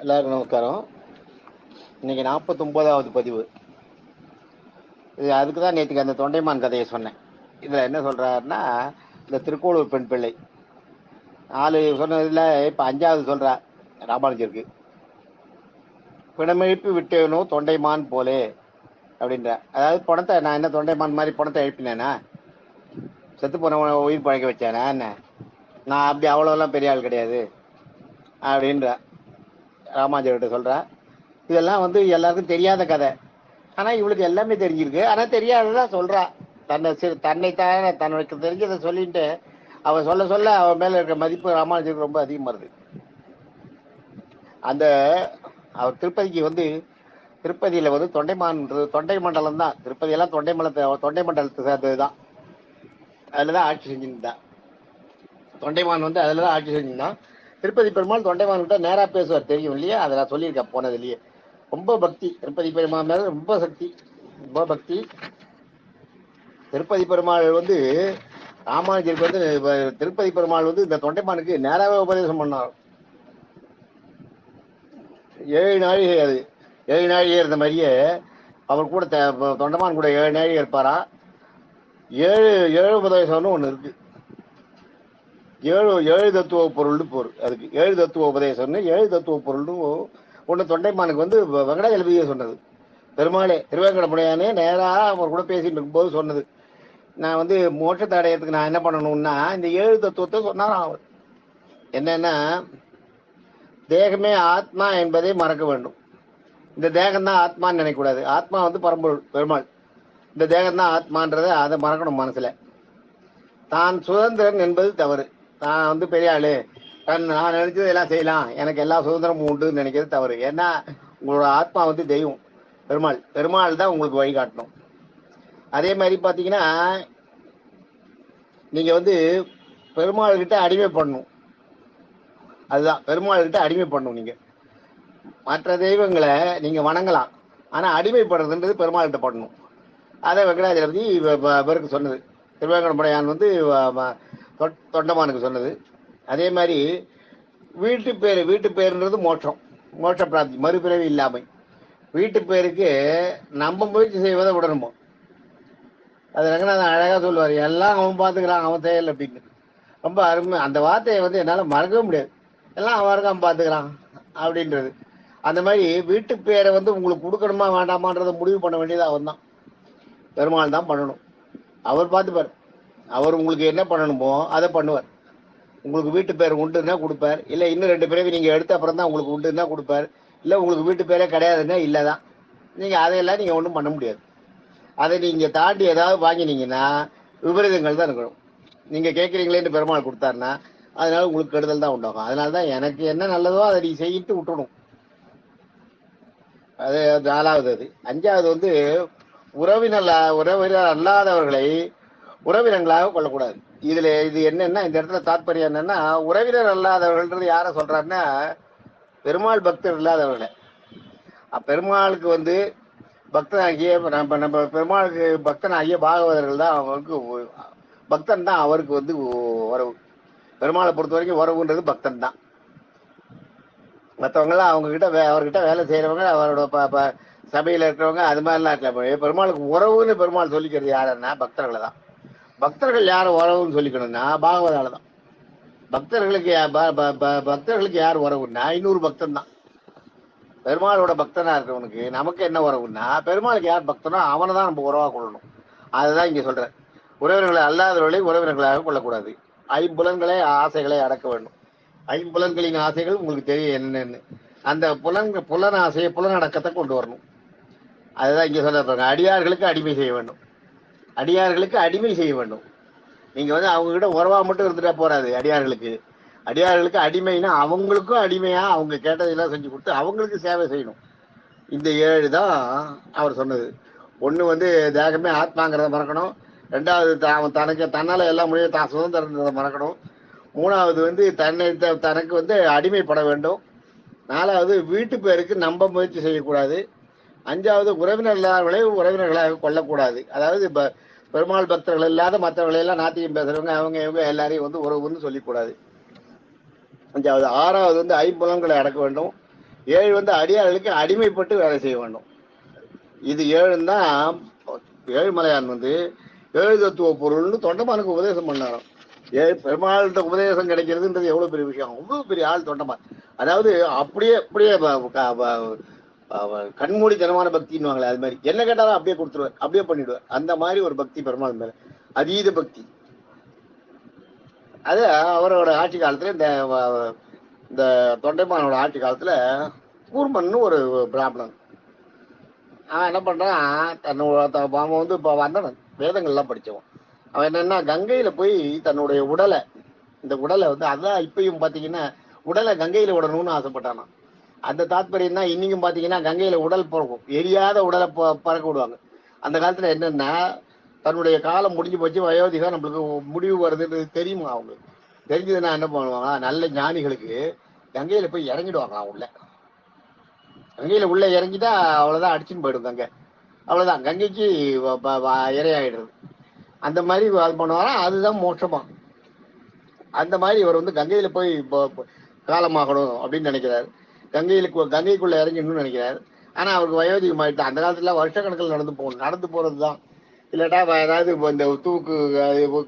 எல்லாருக்கும் நமஸ்காரம். இன்னைக்கு 49வது பதிவு. இது அதுக்கு தான் நேற்றுக்கு அந்த தொண்டைமான் கதையை சொன்னேன். இதில் என்ன சொல்கிறாருன்னா, இந்த திருக்கோளூர் பெண் பிள்ளை 4 சொன்னதில் இப்போ 5வது சொல்கிறா ராமானுஜருக்கு. பிணமெழுப்பி விட்டேனோ தொண்டைமான் போலே அப்படின்ற. அதாவது பணத்தை நான் என்ன தொண்டைமான் மாதிரி பணத்தை எழுப்பினேனா, செத்து போனவனை உயிர் பழக்க வச்சேனா என்ன, நான் அப்படி அவ்வளோலாம் பெரிய ஆள் கிடையாது அப்படின்ற ராமானுஜர்கிட்ட சொல்கிறா. இதெல்லாம் வந்து எல்லாருக்கும் தெரியாத கதை. ஆனால் இவளுக்கு எல்லாமே தெரிஞ்சிருக்கு. ஆனால் தெரியாததான் சொல்கிறா. தன்னைத்தானே தனக்கு தெரிஞ்சதை சொல்லிட்டு அவள் சொல்ல சொல்ல அவன் மேலே இருக்கிற மதிப்பு ராமானுஜருக்கு ரொம்ப அதிகமாகுது. அந்த அவர் திருப்பதிக்கு வந்து திருப்பதியில் வந்து தொண்டை மண்டலம் தான். திருப்பதியெல்லாம் தொண்டை மண்டலத்தை சேர்ந்தது தான். அதில் தான் ஆட்சி செஞ்சுருந்தான். தொண்டைமான் வந்து அதில் தான் ஆட்சி செஞ்சுருந்தான். திருப்பதி பெருமாள் தொண்டைமான்கிட்ட நேராக பேசுவார், தெரியும் இல்லையா? அதை நான் சொல்லியிருக்கேன் போனதுலேயே. ரொம்ப பக்தி திருப்பதி பெருமாள் மேலே, ரொம்ப சக்தி, ரொம்ப பக்தி. திருப்பதி பெருமாள் வந்து ராமானுஜருக்கு வந்து திருப்பதி பெருமாள் வந்து இந்த தொண்டைமானுக்கு நேராகவே உபதேசம் பண்ணார். 7 நாழிகை. அது 7 நாழிகை இருந்த மாதிரியே அவர் கூட தொண்டைமான் கூட 7 நாழிகை இருப்பாரா. 7 உபதேசம்னு ஒன்று இருக்கு. 7 தத்துவ பொருள்னு போர். அதுக்கு 7 தத்துவ உபதேசம்னு 7 தத்துவ பொருள்னு ஒன்று தொண்டைமானுக்கு வந்து வெங்கடாஜலபதியே சொன்னது. பெருமாளே திருவேங்கடமுடையானே நேராக அவர் கூட பேசிட்டு இருக்கும்போது சொன்னது. நான் வந்து மோட்சத்தை அடையறதுக்கு நான் என்ன பண்ணணும்னா இந்த 7 தத்துவத்தை சொன்னாராம் அவர். என்னன்னா, தேகமே ஆத்மா என்பதை மறக்க வேண்டும். இந்த தேகம் தான் ஆத்மான்னு நினைக்கக்கூடாது. ஆத்மா வந்து பரம்பொருள் பெருமாள். இந்த தேகம் தான் ஆத்மான்றதை அதை மறக்கணும் மனசுல. தான் சுதந்திரன் என்பது தவறு. நான் வந்து பெரிய ஆளு, நான் நினைச்சது எல்லாம் செய்யலாம், எனக்கு எல்லா சுதந்திரமும் உண்டுன்னு நினைக்கிறது தவறு. ஏன்னா உங்களோட ஆத்மா வந்து தெய்வம், பெருமாள். பெருமாள் தான் உங்களுக்கு வழிகாட்டணும். அதே மாதிரி பார்த்தீங்கன்னா, நீங்க வந்து பெருமாள் கிட்ட அடிமை பண்ணணும். அதுதான் பெருமாள் கிட்ட அடிமை பண்ணணும். நீங்க மற்ற தெய்வங்களை நீங்க வணங்கலாம், ஆனா அடிமைப்படுறதுன்றது பெருமாள் கிட்ட பண்ணணும். அதை வெங்கடாஜலபதி இவருக்கு சொன்னது. திருவேங்கடமுடையான் வந்து தொண்டமானுக்கு சொன்னது. அதே மாதிரி வீட்டு பேருன்றது மோட்சம், மோட்ச பிராப்தி, மறுபிறவி இல்லாமை. வீட்டு பேருக்கு நம்ம முயற்சி செய்வதை விடணுமோ. அது ரங்கநாதன் அழகா சொல்லுவார், எல்லாம் அவன் பார்த்துக்கிறான் அவன் செயல் அப்படின்னு. ரொம்ப அருமை. அந்த வார்த்தையை வந்து என்னால் மறக்கவே முடியாது. எல்லாம் அவருக்கு அவன் பார்த்துக்கிறான் அப்படின்றது. அந்த மாதிரி வீட்டு பேரை வந்து உங்களுக்கு கொடுக்கணுமா வேண்டாமான்றதை முடிவு பண்ண வேண்டியது அவன் தான், பெருமாள் தான் பண்ணணும். அவர் பார்த்துப்பார். அவர் உங்களுக்கு என்ன பண்ணணுமோ அதை பண்ணுவார். உங்களுக்கு வீட்டு பேர் உண்டுன்னா கொடுப்பார். இல்லை இன்னும் 2 பிறவி நீங்கள் எடுத்த அப்புறம் தான் உங்களுக்கு உண்டுன்னா கொடுப்பார். இல்லை உங்களுக்கு வீட்டு பேரே கிடையாதுன்னா இல்லை தான். நீங்கள் அதையெல்லாம் நீங்கள் ஒன்றும் பண்ண முடியாது. அதை நீங்கள் தாண்டி ஏதாவது வாங்கினீங்கன்னா விபரீதங்கள் தான் இருக்கணும். நீங்கள் கேட்குறீங்களேன்னு பெருமாள் கொடுத்தாருன்னா அதனால உங்களுக்கு கெடுதல் தான் உண்டாகும். அதனால தான் எனக்கு என்ன நல்லதோ அதை நீ செய்யிட்டு விட்டுணும். அது 4வது. அது 5வது வந்து உறவினர் அல்லாதவர்களை உறவினர்களாக கொள்ளக்கூடாது. இது என்னன்னா, இந்த இடத்துல தாற்பயம் என்னன்னா, உறவினர் அல்லாதவர்கள்ன்றது யாரை சொல்றாருன்னா, பெருமாள் பக்தர் இல்லாதவர்களை. பெருமாளுக்கு வந்து பக்தனாகிய நம்ம பெருமாளுக்கு பக்தனாகிய பாகவதர்கள் தான் அவருக்கு பக்தன் தான். அவருக்கு வந்து உறவு. பெருமாளை பொறுத்த வரைக்கும் உறவுன்றது பக்தன் தான். மற்றவங்களாம் அவர்கிட்ட வேலை செய்யறவங்க, அவரோட சபையில இருக்கிறவங்க, அது மாதிரிலாம் இருக்கலாம். பெருமாளுக்கு உறவுன்னு பெருமாள் சொல்லிக்கிறது யாருன்னா பக்தர்களை தான். பக்தர்கள் யாரும் உறவுன்னு சொல்லிக்கணும்னா பாகவதால தான். பக்தர்களுக்கு யார் உறவுன்னா 500 பக்தன் தான். பெருமாளோட பக்தனா இருக்கிறவனுக்கு நமக்கு என்ன உறவுன்னா, பெருமாளுக்கு யார் பக்தனோ அவனை தான் நம்ம உறவா கொள்ளணும். அதுதான் இங்க சொல்றேன். உறவினர்களை அல்லாதவர்களை உறவினர்களாக கொள்ளக்கூடாது. 5 ஆசைகளை அடக்க வேண்டும். 5 ஆசைகள் உங்களுக்கு தெரியும் என்னன்னு. அந்த புலன் ஆசையை, புலனடக்கத்தை கொண்டு வரணும். அதுதான் இங்க சொல்ல. அடியார்களுக்கு அடிமை செய்ய வேண்டும். அடியார்களுக்கு அடிமை செய்ய வேண்டும். நீங்க வந்து அவங்க கிட்ட உறவா மட்டும் இருந்துட்டா போறாது. அடியார்களுக்கு அடிமைனா அவங்களுக்கும் அடிமையா அவங்க கேட்டதெல்லாம் செஞ்சு கொடுத்து அவங்களுக்கு சேவை செய்யணும். இந்த 7 தான் அவர் சொன்னது. ஒண்ணு வந்து தேகமே ஆத்மாங்கிறத மறக்கணும். 2வது அவன் தன்னால எல்லாம் முடியும் தான் சுதந்திரன்றதை மறக்கணும். 3வது வந்து தனக்கு வந்து அடிமைப்பட வேண்டும். 4வது வீட்டு பேருக்கு நம்ப முயற்சி செய்யக்கூடாது. 5வது உறவினர் இல்லாதவர்களை உறவினர்களாக கொள்ளக்கூடாது. அதாவது பெருமாள் பக்தர்கள் இல்லாத மற்றவர்களெல்லாம் நாத்தியம் பேசுறவங்க அவங்க இவங்க எல்லாரையும் வந்து உறவுன்னு சொல்லிக்கூடாது. 5வது. 6வது வந்து 5 அடக்க வேண்டும். 7 வந்து அடியார்களுக்கு அடிமைப்பட்டு வேலை செய்ய வேண்டும். இது 7 தான். ஏழுமலையான் வந்து 7 தத்துவ பொருள்னு தொண்டமானுக்கு உபதேசம் பண்ணாராம். பெருமாள்கிட்ட உபதேசம் கிடைக்கிறதுன்றது எவ்வளவு பெரிய விஷயம். அவ்வளவு பெரிய ஆள் தொண்டமான். அதாவது அப்படியே அப்படியே கண்மூடித்தனமான பக்தின்னுவாங்களே, அது மாதிரி என்ன கேட்டாலும் அப்படியே கொடுத்துருவார், அப்படியே பண்ணிடுவார். அந்த மாதிரி ஒரு பக்தி பெருமாள் மேல, அதீத பக்தி. அது அவரோட ஆட்சி காலத்துல இந்த தொண்டைமானோட ஆட்சி காலத்துல கூர்மன்னு ஒரு பிராமணன் அவன் என்ன பண்றான், அவன் வந்து இப்ப வந்தவன், வேதங்கள்லாம் படிச்சவன். அவன் என்னன்னா கங்கையில போய் தன்னுடைய உடலை, இந்த உடலை வந்து அதான் இப்பயும் பாத்தீங்கன்னா உடலை கங்கையில விடணும்னு ஆசைப்பட்டானா. அந்த தாத்பரியம் தான் இன்னைக்கும் பாத்தீங்கன்னா கங்கையில உடல் போகும், எரியாத உடலை பறக்க விடுவாங்க. அந்த காலத்துல என்னன்னா தன்னுடைய காலம் முடிஞ்சு போச்சு, வயோதிகம் நம்மளுக்கு முடிவு வருதுன்றது தெரியுமா அவங்களுக்கு. தெரிஞ்சதுன்னா என்ன பண்ணுவாங்க, நல்ல ஞானிகளுக்கு கங்கையில போய் இறங்கிடுவாங்க. உள்ள கங்கையில உள்ள இறங்கிட்டா அவ்வளவுதான், அடிச்சுன்னு போயிடும் கங்கை. அவ்வளவுதான், கங்கைக்கு இரையாயிடுறது. அந்த மாதிரி அது பண்ணுவாரா, அதுதான் மோட்சமா. அந்த மாதிரி இவர் வந்து கங்கையில போய் காலமாகணும் அப்படின்னு நினைக்கிறாரு. கங்கைக்குள்ள இறங்கணும்னு நினைக்கிறாரு. ஆனா அவருக்கு வயோதிகம் ஆயிட்டு. அந்த காலத்துல வருஷ கணக்கில் நடந்து போறதுதான். இல்லாட்டா ஏதாவது இந்த தூக்கு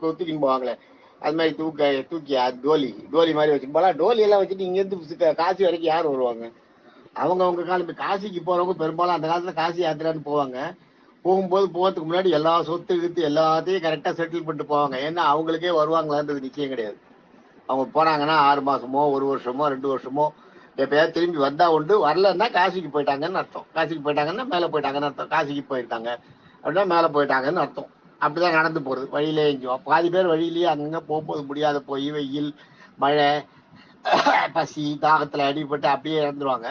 தூக்கின்னு போவாங்களே, அது மாதிரி தூக்கி டோலி மாதிரி வச்சுட்டு போலாம். டோலி எல்லாம் வச்சுட்டு இங்க இருந்து காசி வரைக்கும் யார் வருவாங்க? அவங்க காலம் காசிக்கு போறவங்க பெரும்பாலும் அந்த காலத்துல காசி யாத்திரான்னு போவாங்க. போகிறதுக்கு முன்னாடி எல்லா சொத்து இழுத்து எல்லாத்தையும் கரெக்டா செட்டில் பண்ணிட்டு போவாங்க. ஏன்னா அவங்களுக்கே வருவாங்களான்றது நிச்சயம் கிடையாது. அவங்க போனாங்கன்னா 6 மாசமோ 1 வருஷமோ 2 வருஷமோ எப்பயாவது திரும்பி வந்தா உண்டு. வரலன்னா காசிக்கு போயிட்டாங்கன்னு அர்த்தம். காசிக்கு போயிட்டாங்கன்னா மேல போயிட்டாங்கன்னு அர்த்தம். காசிக்கு போயிருக்காங்க அப்படின்னா மேல போயிட்டாங்கன்னு அர்த்தம். அப்படிதான் நடந்து போறது. வழியிலே எங்கேயும் பாதி பேர் வழியிலேயே அங்கங்க போகும்போது முடியாத போய் வெயில் மழை பசி தாகத்துல அடிபட்டு அப்படியே இறந்துருவாங்க.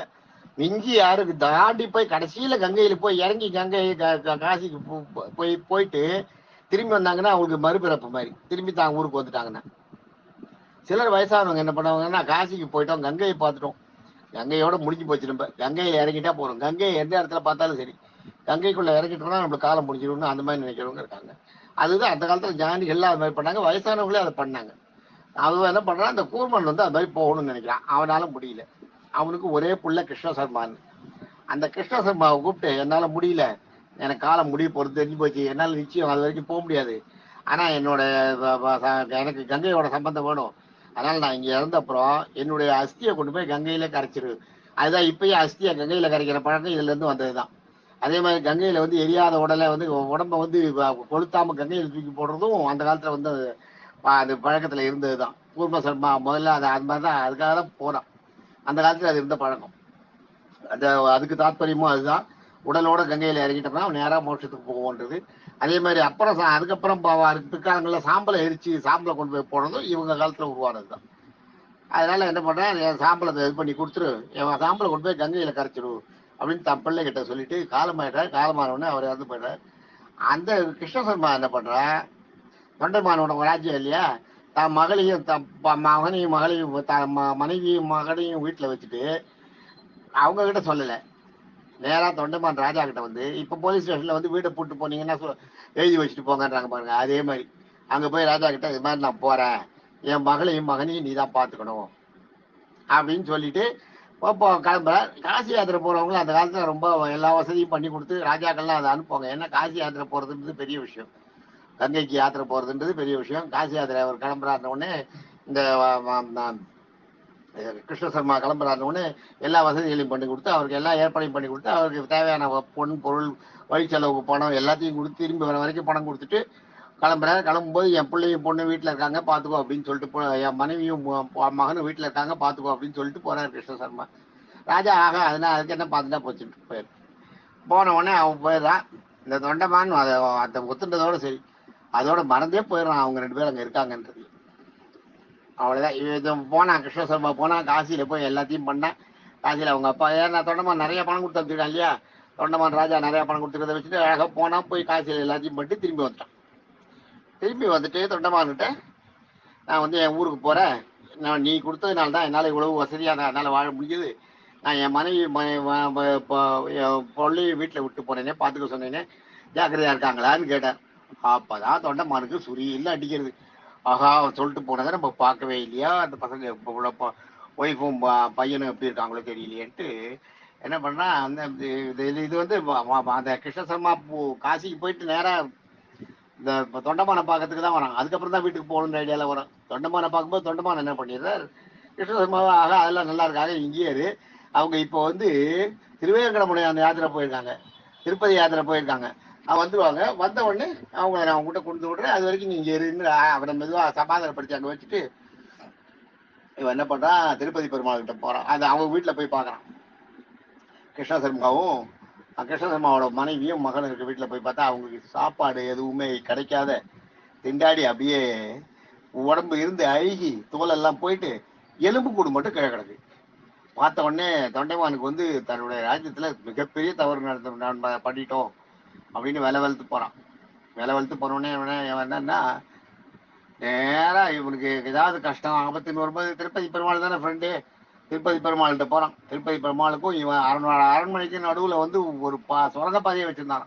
மிஞ்சி யாருக்கு தாண்டி போய் கடைசியில கங்கையில போய் இறங்கி கங்கை காசிக்கு போயிட்டு திரும்பி வந்தாங்கன்னா அவங்களுக்கு மறுபிறப்பு மாதிரி திரும்பி தாங்க ஊருக்கு வந்துட்டாங்கன்னா. சிலர் வயசானவங்க என்ன பண்ணுவாங்கன்னா, காசிக்கு போயிட்டோம், கங்கையை பார்த்துட்டோம், கங்கையோட முடிஞ்சு போச்சு, நம்ம கங்கையில இறங்கிட்டா போறோம், கங்கையை எந்த இடத்துல பார்த்தாலும் சரி கங்கைக்குள்ள இறங்கிட்டோம்னா நம்மளுக்கு காலம் முடிஞ்சிடும்னு அந்த மாதிரி நினைக்கிறவங்க இருக்காங்க. அதுதான் அந்த காலத்துல ஞானிகள்லாம் அது மாதிரி பண்ணாங்க, வயசானவங்களே அதை பண்ணாங்க. அவன் என்ன பண்றான், அந்த கூர்மன் வந்து அது மாதிரி போகணும்னு நினைக்கிறான். அவனால முடியல. அவனுக்கு ஒரே புள்ள கிருஷ்ண சர்மான்னு. அந்த கிருஷ்ண சர்மாவை கூப்பிட்டு, என்னால முடியல, எனக்கு காலம் முடிய போறது தெரிஞ்சு போச்சு, என்னால நிச்சயம் அது வரைக்கும் போக முடியாது, ஆனா என்னோட எனக்கு கங்கையோட சம்பந்தம் வேணும், அதனால நான் இங்க இறந்த அப்புறம் என்னுடைய அஸ்தியை கொண்டு போய் கங்கையில கரைச்சிரு. அதுதான் இப்பயும் அஸ்தியை கங்கையில கரைக்கிற பழக்கம் இதுல இருந்து வந்ததுதான். அதே மாதிரி கங்கையில வந்து எரியாத உடலை வந்து உடம்ப வந்து கொளுத்தாம கங்கையில தூக்கி போடுறதும் அந்த காலத்துல வந்து அது பழக்கத்துல இருந்ததுதான். கூர்ம சர்மா முதல்ல அது மாதிரிதான், அதுக்காக தான் போறான். அந்த காலத்துல அது இருந்த பழக்கம். அதுக்கு தாத்பரியமும் அதுதான். உடலோட கங்கையில இறங்கிட்டோம்னா நேரா மோட்சத்துக்கு போவோன்றது. அதே மாதிரி அப்புறம் அதுக்கப்புறம் பிற்காலங்கள்ல சாம்பலை எரிச்சு சாம்பலை கொண்டு போய் போனதும் இவங்க காலத்துல உருவானதுதான். அதனால என்ன பண்றேன், என் சாம்பளத்தை இது பண்ணி கொடுத்துரு, என் சாம்பலை கொண்டு போய் கங்கையில கரைச்சிரு அப்படின்னு தன் பிள்ளை கிட்ட சொல்லிட்டு காலமாயிட்டார். காலமானவுடனே அவர் இறந்து போயிட்டார். அந்த கிருஷ்ண சர்மா என்ன பண்ற, தொண்டைமானோட ராஜ்யம் இல்லையா, தன் மகளையும் மகனையும் மனைவியும் மகனையும் வீட்டுல வச்சுட்டு அவங்க கிட்ட சொல்லல, நேரா தொண்டைமான் ராஜா கிட்ட வந்து, இப்ப போலீஸ் ஸ்டேஷன்ல வந்து வீட்டை பூட்டு போனீங்கன்னா எழுதி வச்சுட்டு போங்கன்றாங்க பாருங்க, அதே மாதிரி அங்க போய் ராஜா கிட்ட இது மாதிரி நான் போறேன், என் மகளையும் மகனையும் நீ தான் பாத்துக்கணும் அப்படின்னு சொல்லிட்டு கிளம்புற. காசி யாத்திரை போறவங்களும் அந்த காலத்துல ரொம்ப எல்லா வசதியும் பண்ணி கொடுத்து ராஜாக்கள்லாம் அதை அனுப்புவாங்க. ஏன்னா காசி யாத்திரை போறதுன்றது பெரிய விஷயம், கங்கைக்கு யாத்திரை போறதுன்றது பெரிய விஷயம். காசி யாத்திரை அவர் கிளம்புறாருன உடனே இந்த கிருஷ்ண சர்மா கிளம்புறாருன்னு எல்லா வசதிகளையும் பண்ணி கொடுத்து அவருக்கு எல்லா ஏற்பாடையும் பண்ணி கொடுத்து அவருக்கு தேவையான பொன் பொருள் வழி செலவுக்கு பணம் எல்லாத்தையும் கொடுத்து திரும்பி வர வரைக்கும் பணம் கொடுத்துட்டு கிளம்புறாரு. கிளம்பும்போது என் பிள்ளையும் பொண்ணு வீட்டுல இருக்காங்க பாத்துக்கோ அப்படின்னு சொல்லிட்டு, என் மனைவியும் மகனும் வீட்டுல இருக்காங்க பாத்துக்கோ அப்படின்னு சொல்லிட்டு போறாரு கிருஷ்ண சர்மா. ராஜா ஆக அதனால அதுக்கு என்ன பார்த்துட்டா போச்சுட்டு போயிரு. போன உடனே அவன் போயிடுறான். இந்த தொண்டைமான் அதை ஒத்துன்றதோட சரி, அதோட மறந்தே போயிடுறான் அவங்க 2 பேரும் அங்க இருக்காங்கன்றது. அவ்வளவுதான். இது போனான் கிருஷ்ண சர்மா, போனா காசியில போய் எல்லாத்தையும் பண்ண. காசியில அவங்க அப்பா ஏன்னா தொண்டமான் நிறைய பணம் கொடுத்து வச்சிருக்கான் இல்லையா, தொண்டமான் ராஜா நிறைய பணம் கொடுத்துருக்கத வச்சுட்டு அழகா போனா போய் காசியில எல்லாத்தையும் பண்ணிட்டு திரும்பி வந்துட்டான். திரும்பி வந்துட்டு தொண்டமான்கிட்ட, நான் வந்து என் ஊருக்கு போறேன், நான் நீ கொடுத்ததுனால தான் என்னால இவ்வளவு வசதியா என்னால வாழ முடியுது, நான் என் மனைவி பொருளையும் வீட்டுல விட்டு போனேனே பாத்துக்க சொன்னேனே ஜாக்கிரதையா இருக்காங்களான்னு கேட்டேன். அப்பதான் தொண்டமானுக்கு சுரியில் அடிக்கிறது. ஆஹா, அவன் சொல்லிட்டு போனதை நம்ம பார்க்கவே இல்லையா, அந்த பசங்க ஒய்ஃபும் பையனும் எப்படி இருக்காங்களோ தெரியலையேன்ட்டு என்ன பண்ணா அந்த இது வந்து அந்த கிருஷ்ண சர்மா காசிக்கு போயிட்டு நேரா இந்த தொண்டமானை பார்க்கறதுக்கு தான் வராங்க. அதுக்கப்புறம் தான் வீட்டுக்கு போகணுன்ற ஐடியாவில் வரும். தொண்டமானை பார்க்கும்போது தொண்டமான் என்ன பண்ணிடுறார், கிருஷ்ண சர்மாவை ஆக அதெல்லாம் நல்லா இருக்காங்க இங்கேயே அவங்க இப்போ வந்து திருவேங்கடமுனை அந்த யாத்திரை போயிருக்காங்க, திருப்பதி யாத்திரை போயிருக்காங்க. அவன் வந்துருவாங்க. வந்த உடனே அவங்க நான் உங்ககிட்ட கொண்டு விடுறேன், அது வரைக்கும் நீங்க இருந்து அவரை மெதுவாக சமாதானப்படுத்தி அங்கே வச்சுட்டு இவன் என்ன பண்றான், திருப்பதி பெருமாள் கிட்ட போறான். அது அவங்க வீட்டில் போய் பார்க்கறான். கிருஷ்ண சர்மாவும் கிருஷ்ண சர்மாவோட மனைவியும் மகனும் இருக்க வீட்டில் போய் பார்த்தா அவங்களுக்கு சாப்பாடு எதுவுமே கிடைக்காத திண்டாடி அப்படியே உடம்பு இருந்து அழுகி தோலெல்லாம் போயிட்டு எலும்பு கூடு மட்டும் கீழே கிடக்கு. பார்த்த உடனே தொண்டைமானுக்கு வந்து தன்னுடைய ராஜ்யத்துல மிகப்பெரிய தவறு பண்ணிட்டோம் அப்படின்னு விலை வெளுத்து போறான். விலை வெளுத்து போனோடனே என்னன்னா நேரா இவனுக்கு ஏதாவது கஷ்டம் ஆபத்துன்னு வரும்போது திருப்பதி பெருமாள் தானே ஃப்ரெண்டு, திருப்பதி பெருமாள்கிட்ட போறான். திருப்பதி பெருமாளுக்கும் இவன் அரண்மனைக்கு நடுவுல வந்து ஒரு சுரங்கப்பாதையை வச்சிருந்தான்.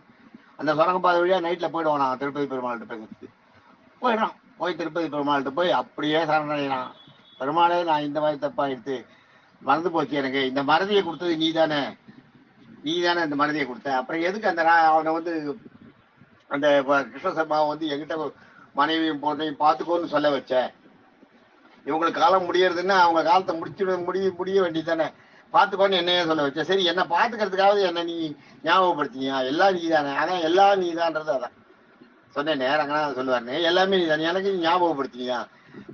அந்த சுரங்கப்பாதை வழியா நைட்ல போயிடுவான். நான் திருப்பதி பெருமாள்கிட்ட பேசுறதுக்கு போயிடுறான். போய் திருப்பதி பெருமாள்கிட்ட போய் அப்படியே சரணடைகிறான். பெருமாளே, நான் இந்த மாதிரி தப்பா எடுத்து மறந்து போச்சு, எனக்கு இந்த மறதியை கொடுத்தது நீ தானே இந்த மறதியை கொடுத்த. அப்புறம் எதுக்கு அந்த அவனை வந்து அந்த கிருஷ்ண சர்மாவை வந்து என்கிட்ட மனைவியும் போதையும் பார்த்துக்கோன்னு சொல்ல வச்ச. இவங்களுக்கு காலம் முடியறதுன்னா அவங்க காலத்தை முடிய வேண்டியதானே, பார்த்துக்கோன்னு என்னையே சொல்ல வச்ச. சரி, என்ன பார்த்துக்கிறதுக்காவது என்ன நீ ஞாபகப்படுத்தினியா? எல்லாம் நீ தானே. அதான் எல்லாம் நீ தான்றது. அதான் சொன்னேன். நேரங்கன்னா சொல்லுவாருன்னு எல்லாமே நீ தானே, எனக்கு ஞாபகப்படுத்தினியா?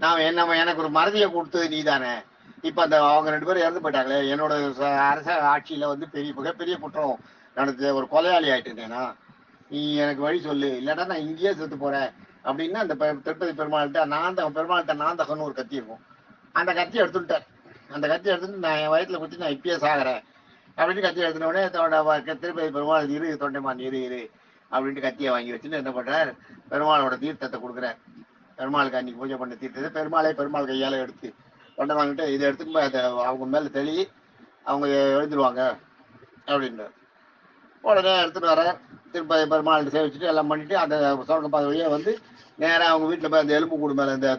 நான் எனக்கு ஒரு மறதியை கொடுத்தது நீ தானே. இப்ப அந்த அவங்க 2 பேரும் இறந்து போயிட்டாங்களே, என்னோட அரச ஆட்சியில வந்து மிகப்பெரிய குற்றம் நடந்து ஒரு கொலையாளி ஆயிட்டுனா நீ எனக்கு வழி சொல்லு, இல்லைன்னா நான் இங்கேயே செத்து போறேன் அப்படின்னா அந்த திருப்பதி பெருமாள்கிட்ட நான் தகன்னு ஒரு கத்தி இருக்கும். அந்த கத்தி எடுத்துட்டார். அந்த கத்தி எடுத்துட்டு நான் என் வயத்துல குத்தி நான் இப்பயே சாகிறேன் அப்படின்னு கத்தி எடுத்துன உடனே திருப்பதி பெருமாள் இரு தொண்டைமான் இரு அப்படின்ட்டு கத்தியை வாங்கி வச்சுட்டு என்ன பண்றாரு, பெருமாளோட தீர்த்தத்தை கொடுக்குறேன். பெருமாளுக்கு அன்னைக்கு பூஜை பண்ண தீர்த்தத்தை பெருமாள் கையால எடுத்து தொண்டைமான்கிட்ட இதை எடுத்துட்டு போய் அதை அவங்க மேல தெளி, அவங்க எழுதிடுவாங்க அப்படின்றார். உடனே எடுத்துட்டு வர திருப்பதி பெருமாள் சேவிச்சுட்டு எல்லாம் பண்ணிட்டு அந்த சுரங்க பாதை வழியா வந்து நேராக அவங்க வீட்டில் போய் அந்த எலும்பு கூடு மேலே இந்த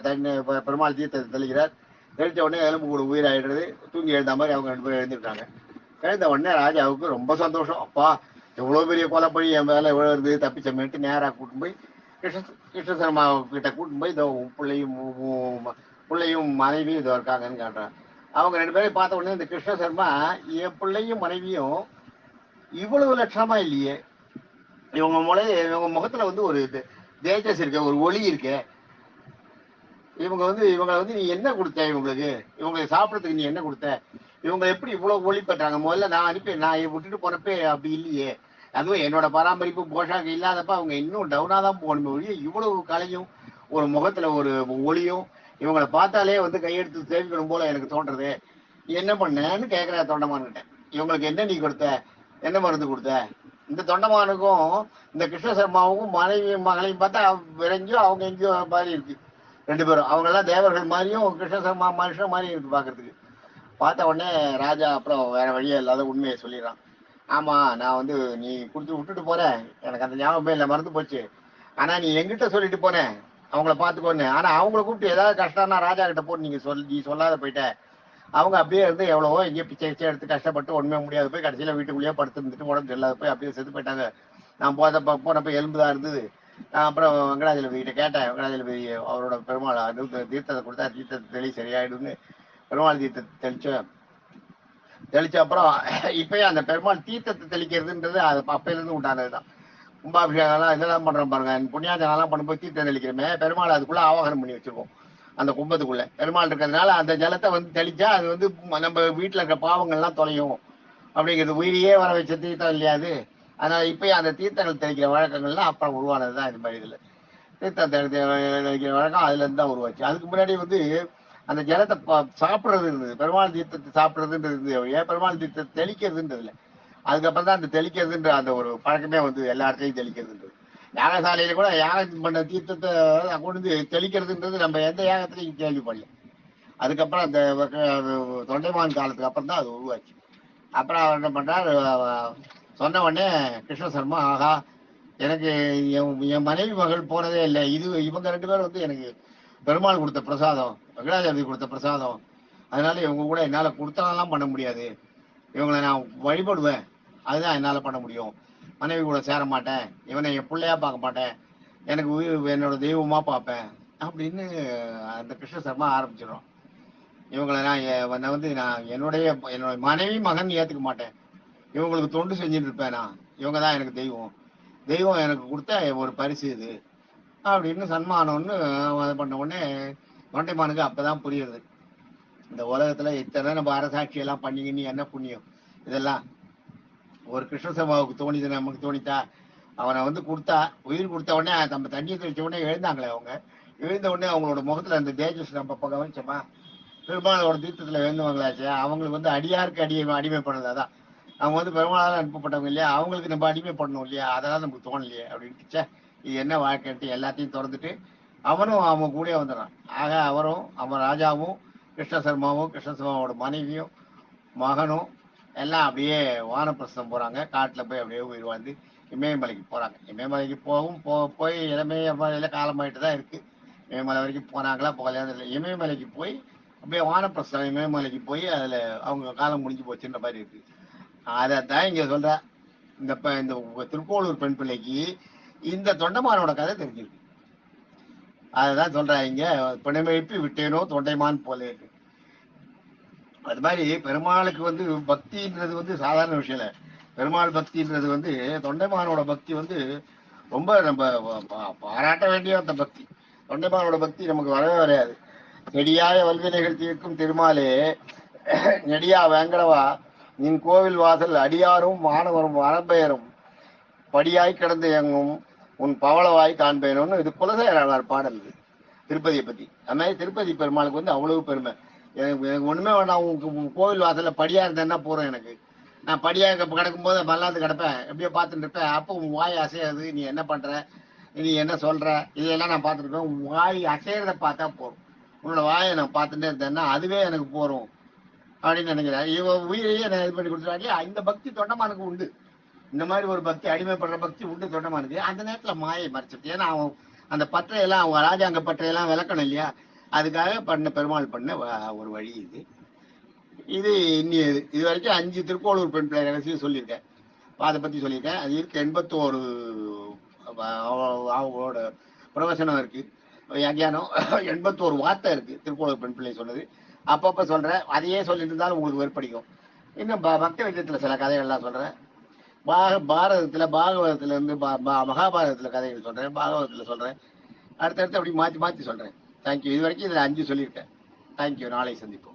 தண்ணி பெருமாள் தீர்த்தத்தை தெளிக்கிறார். தெளித்த உடனே எலும்பு கூடு உயிராயிடுறது. தூங்கி எழுந்த மாதிரி அவங்க 2 பேரும் எழுந்திருக்காங்க. எழுந்த உடனே ராஜாவுக்கு ரொம்ப சந்தோஷம். அப்பா, எவ்வளோ பெரிய கொலைப்பழி என் மேலே விழுறது, தப்பிச்சமேட்டு நேராக கூட்டின்னு போய் கிருஷ்ண சர்மா கிட்ட கூட்டின்னு போய் இதோ பிள்ளையும் மனைவியும் இதோ இருக்காங்கன்னு காட்டுறான். அவங்க 2 பேரையும் பார்த்த உடனே இந்த கிருஷ்ண சர்மா என் பிள்ளையும் மனைவியும் இவ்வளவு லட்சணமா இல்லையே, இவங்க முகத்துல வந்து ஒரு தேஜஸ் இருக்க, ஒரு ஒளி இருக்க, இவங்களை வந்து நீ என்ன கொடுத்த, இவங்களுக்கு சாப்பிடறதுக்கு நீ என்ன கொடுத்த, இவங்க எப்படி இவ்வளவு ஒளி பெற்றாங்க? முதல்ல நான் விட்டுட்டு போனப்பே அப்படி இல்லையே. அதுவும் என்னோட பராமரிப்பு போஷாக்கு இல்லாதப்ப அவங்க இன்னும் டவுனா தான் போகணுமே ஒழிய இவ்வளவு கலையும் ஒரு முகத்துல ஒரு ஒளியும் இவங்களை பார்த்தாலே வந்து கையெடுத்து சேவிக்கணும் போல எனக்கு தோன்றது. என்ன பண்ணேன்னு கேட்கிற தொண்டமான்கிட்ட. இவங்களுக்கு என்ன நீ கொடுத்த, என்ன மருந்து கொடுத்த? இந்த தொண்டமானுக்கும் இந்த கிருஷ்ண சர்மாவுக்கும் மனைவியும் மகளையும் பார்த்தா எங்கேயோ அவங்க எங்கேயோ மாதிரி இருக்கு. 2 பேரும் அவங்க எல்லாம் தேவர்கள் மாதிரியும் கிருஷ்ண சர்மா மனுஷன் மாதிரியும் இருக்கு பாக்குறதுக்கு. பார்த்த உடனே ராஜா அப்புறம் வேற வழியே இல்லாத உண்மையை சொல்லிடுறான். ஆமா, நான் வந்து நீ கொடுத்து விட்டுட்டு போறேன், எனக்கு அந்த ஞாபகமே இல்லை, மறந்து போச்சு. ஆனா நீ எங்கிட்ட சொல்லிட்டு போனேன் அவங்கள பார்த்துக்கோன்னு. ஆனா அவங்கள கூப்பிட்டு ஏதாவது கஷ்டம்னா ராஜா கிட்ட போட்டு நீ சொல்லாத போயிட்ட. அவங்க அப்படியே இருந்து எவ்வளவோ எங்கேயோ பிச்சை எடுத்து கஷ்டப்பட்டு ஒண்ணுமே முடியாது போய் கடைசியில வீட்டுக்குள்ளேயே படுத்து இருந்துட்டு உடம்பு சரியில்லாத போய் அப்படியே செத்து போயிட்டாங்க. நான் போனப்ப எலும்புதான் இருந்தது. நான் அப்புறம் வெங்கடாஜலபதி கிட்ட கேட்டேன். வெங்கடாஜலபதி அவரோட பெருமாள் தீர்த்தத்தை கொடுத்தா தீர்த்தத்தை தெளி சரியாயிடுன்னு பெருமாள் தீர்த்தத்தை தெளிச்ச அப்புறம் இப்பயும் அந்த பெருமாள் தீர்த்தத்தை தெளிக்கிறதுன்றது அது அப்பையில இருந்து உண்டானதுதான். கும்பாபிஷேகம்லாம் இதெல்லாம் பண்றோம் பாருங்க, புண்ணியாஜனெல்லாம் பண்ணும்போது தீர்த்தம் தெளிக்கிறோமே, பெருமாள் அதுக்குள்ள ஆவாகனம் பண்ணி வச்சிருக்கோம். அந்த கும்பத்துக்குள்ள பெருமாள் இருக்கிறதுனால அந்த ஜலத்தை வந்து தெளிச்சா அது வந்து நம்ம வீட்டுல இருக்கிற பாவங்கள்லாம் தொலையும் அப்படிங்கிறது. உயிரியே வர வச்ச தீர்த்தம் இல்லையாது. அதனால இப்பயும் அந்த தீர்த்தங்கள் தெளிக்கிற வழக்கங்கள்லாம் அப்புறம் உருவானதுதான். இது மாதிரி இதுல தீர்த்தம் தெளிக்கிற வழக்கம் அதுல இருந்து தான் உருவாச்சு. அதுக்கு முன்னாடி வந்து அந்த ஜலத்தை சாப்பிடுறது இருந்தது, பெருமாள் தீர்த்தத்தை சாப்பிடுறதுன்றது இருந்தது, ஏன் பெருமாள் தீர்த்தத்தை தெளிக்கிறதுன்றதுல. அதுக்கப்புறம் தான் அந்த தெளிக்கிறதுன்ற அந்த ஒரு பழக்கமே வந்து எல்லா இடத்துலையும் தெளிக்கிறதுன்றது. யாகசாலையில கூட யாகம் பண்ண தீர்த்தத்தை கொண்டு வந்து தெளிக்கிறதுன்றது நம்ம எந்த யாகத்திலையும் கேள்விப்படல. அதுக்கப்புறம் அந்த தொண்டைமான் காலத்துக்கு அப்புறம் தான் அது உருவாச்சு. அப்புறம் அவர் என்ன பண்றார், சொன்ன உடனே கிருஷ்ண சர்மா, ஆகா, எனக்கு என் மனைவி மகள் போனதே இல்லை, இவங்க 2 பேரும் வந்து எனக்கு பெருமாள் கொடுத்த பிரசாதம், வெங்கடாஜலபதி கொடுத்த பிரசாதம், அதனால இவங்க கூட என்னால கொடுத்தாலாம் பண்ண முடியாது, இவங்களை நான் வழிபடுவேன், அதுதான் என்னால பண்ண முடியும். மனைவி கூட சேர மாட்டேன், இவனை என் பிள்ளையா பார்க்க மாட்டேன், எனக்கு உயிர் என்னோட தெய்வமா பார்ப்பேன் அப்படின்னு அந்த கிருஷ்ண சர்மா ஆரம்பிச்சிடும். இவங்களை நான் என்னுடைய மனைவி மகன் ஏத்துக்க மாட்டேன், இவங்களுக்கு தொண்டு செஞ்சுட்டு இருப்பேன், நான் இவங்க தான் எனக்கு தெய்வம், தெய்வம் எனக்கு கொடுத்த ஒரு பரிசு இது அப்படின்னு சன்மானம்னு இது பண்ண உடனே தொண்டைமானுக்கு அப்பதான் புரியுது, இந்த உலகத்துல இத்தனை நம்ம அரசாட்சி எல்லாம் பண்ணீங்கன்னு என்ன புண்ணியம் இதெல்லாம் ஒரு கிருஷ்ண சர்மாவுக்கு தோணிது, நமக்கு தோணித்தா? அவனை கொடுத்தா, உயிர் கொடுத்த உடனே நம்ம தண்ணி தெளிச்ச உடனே எழுந்தாங்களே, அவங்க எழுந்த உடனே அவங்களோட முகத்துல அந்த தேஜஸ் நம்ம கவனிச்சோமா? பெருமாளோட தீர்த்தத்துல எழுந்தவங்களாச்சு, அவங்களுக்கு அடியாருக்கு அடிமைப்படுறது. அதான் அவங்க பெருமாளால் அனுப்பப்பட்டவங்க இல்லையா, அவங்களுக்கு நம்ம அடிமைப்படணும் இல்லையா, அதெல்லாம் நமக்கு தோணலையே அப்படின்ட்டு இது என்ன வாழ்க்கைட்டு எல்லாத்தையும் திறந்துட்டு அவனும் அவங்க கூட வந்துடுறான். ஆக அவரும் அவன் ராஜாவும் கிருஷ்ண சர்மாவும் கிருஷ்ண சர்மாவோட மனைவியும் மகனும் எல்லாம் அப்படியே வானப்பிரஸ்தம் போறாங்க. காட்டுல போய் அப்படியே உயிர் வாழ்ந்து இமயமலைக்கு போறாங்க. இமயமலைக்கு போய் இமயமலையில காலமாயிட்டு தான் இருக்கு. இமயமலை வரைக்கும் போனாங்களா போகலையான்னு இல்லை. இமயமலைக்கு போய் அப்படியே வானப்பிரஸ்தம் இமயமலைக்கு போய் அதுல அவங்க காலம் முடிஞ்சு போச்சுன்ற மாதிரி இருக்கு. அதைத்தான் இங்க சொல்ற. இந்த திருக்கோளூர் பெண் பிள்ளைக்கு இந்த தொண்டைமானோட கதை தெரிஞ்சிருக்கு. அதுதான் சொல்றாங்க, பிணமெழுப்பி விட்டேனோ தொண்டைமான் போல இருக்கு. அது மாதிரி பெருமாளுக்கு பக்தின்றது சாதாரண விஷயம் இல்லை. பெருமாள் பக்தின்றது தொண்டைமானோட பக்தி ரொம்ப நம்ம பாராட்ட வேண்டிய அந்த பக்தி. தொண்டைமானோட பக்தி நமக்கு வரவே வரையாது. நெடியாய வல்வினைகள் தீர்க்கும் திருமாலே, நெடியா வேங்கடவா, நின் கோவில் வாசல் அடியாரும் மாணவரும் வரம்பெயரும் படியாய் கிடந்து எங்கும் உன் பவளவாய் காண்பேனும்னு இது குலசேகரார் பாடல். திருப்பதியை பத்தி. அது மாதிரி திருப்பதி பெருமாளுக்கு அவ்வளவு பெருமை. எனக்கு ஒண்ணுமே வேண்டாம், உன் கோவில் வாசல்ல படியா இருந்தேன்னா போறோம். எனக்கு நான் படியா கிடக்கும் போது மல்லாந்து கிடப்பேன், எப்படியோ பார்த்துட்டு இருப்பேன். அப்போ உன் வாய் அசையாது, நீ என்ன பண்ற, நீ என்ன சொல்ற, இதெல்லாம் நான் பார்த்துருப்பேன். உன் வாய் அசைறத பார்த்தா போறோம், உன்னோட வாயை நான் பார்த்துட்டே இருந்தேன்னா அதுவே எனக்கு போறோம் அப்படின்னு நினைக்கிறேன். இவ உயிரையே நான் இது பண்ணி கொடுத்துருவாங்க. இந்த பக்தி தொண்டமானுக்கு உண்டு. இந்த மாதிரி ஒரு பக்தி, அடிமைப்படுற பக்தி உண்டு தொண்டமானுக்கு. அந்த நேரத்துல மாயை மறைச்சிட்டு, ஏன்னா அவன் அந்த பற்றையெல்லாம் அவங்க ராஜாங்க பற்றையெல்லாம் விளக்கணும் இல்லையா, அதுக்காக பெருமாள் பண்ண ஒரு வழி இது. இது இது வரைக்கும் 5 திருக்கோளூர் பெண் பிள்ளை ரகசியம் சொல்லியிருக்கேன், அதை பத்தி சொல்லியிருக்கேன். அது இருக்கு 81 அவங்களோட பிரவசனம் இருக்கு, வியாக்கியானம் 81 வார்த்தை இருக்கு திருக்கோளூர் பெண் பிள்ளை சொன்னது. அப்பப்ப சொல்றேன், அதையே சொல்லிட்டு இருந்தாலும் உங்களுக்கு வெறுப்படிக்கும். இன்னும் பக்த விஜயத்துல சில கதைகள்லாம் சொல்றேன். பாகவதத்துல இருந்து மகாபாரதத்துல கதைகள் சொல்றேன், பாகவதத்துல சொல்றேன், அடுத்தடுத்து அப்படி மாத்தி மாத்தி சொல்றேன். தேங்க்யூ. இது வரைக்கும் இதுல 5 சொல்லியிருக்கேன். தேங்க்யூ. நாளை சந்திப்போம்.